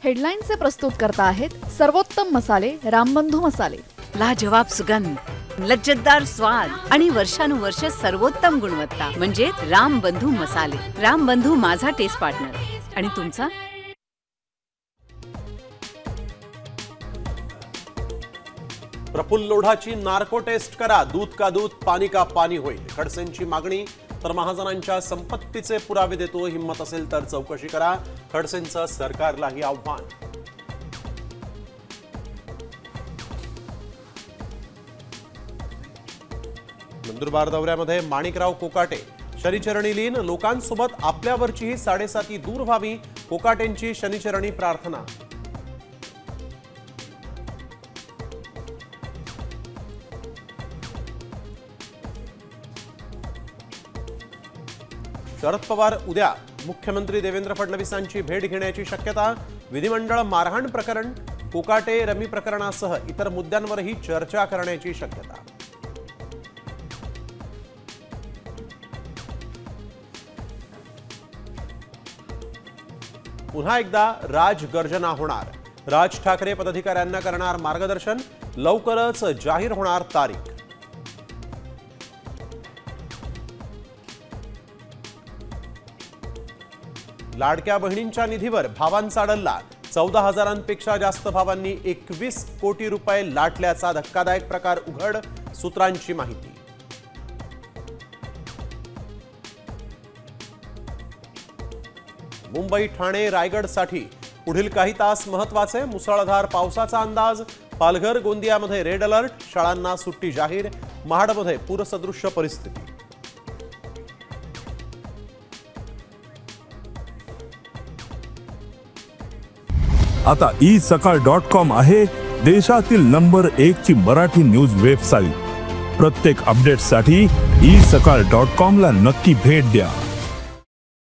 हेडलाईनचे प्रस्तुतकर्ता आहेत सर्वोत्तम मसाले रामबंधू मसाले। लाजवाब सुगंध, लज्जतदार स्वाद आणि वर्षानुवर्ष सर्वोत्तम गुणवत्ता म्हणजे रामबंधू मसाले। रामबंधू माझा टेस्ट पार्टनर आणि तुमचा। प्रफुल्ल लोढाची नार्को टेस्ट करा, दूध का दूध पानी का पानी होईल। खडसेंची मागणी, तर महाजनांच्या संपत्तीचे पुरावे देतो, हिम्मत असेल तर चौकशी करा, खडसेंचं सरकारलाही आव्हान। नंदुरबार दौऱ्यामध्ये माणिकराव कोकाटे, शनिचरणी लीन, लोकांसोबत आपल्यावरचीही 7.5 दूर व्हावी, कोकाटेंची शनिचरणी प्रार्थना। शरद पवार उद्या मुख्यमंत्री देवेंद्र फडणवीसांची भेट घेण्याची शक्यता। विधिमंडळ मारहाण प्रकरण, कोकाटे रमी प्रकरणासह इतर मुद्द्यांवरही चर्चा करण्याची शक्यता। पुन्हा एकदा राजगर्जना होणार, राज ठाकरे पदाधिकाऱ्यांना करणार मार्गदर्शन, लवकरच जाहीर होणार तारीख। लाडक्या बहिणींच्या निधीवर भावांचा डल्ला, 14,000पेक्षा जास्त भावांनी 21 कोटी रुपये लाटल्याचा धक्कादायक प्रकार उघड, सूत्रांची माहिती। मुंबई ठाणे रायगडसाठी पुढील काही तास महत्त्वाचे, मुसळधार पावसाचा अंदाज। पालघर गोंदियामध्ये रेड अलर्ट, शाळांना सुट्टी जाहीर, महाडमध्ये पूरसदृश्य परिस्थिती। आता isakal.com आहे देशातील नंबर 1 ची मराठी न्यूज वेबसाईट। प्रत्येक अपडेटसाठी isakal.com ला नक्की भेट द्या।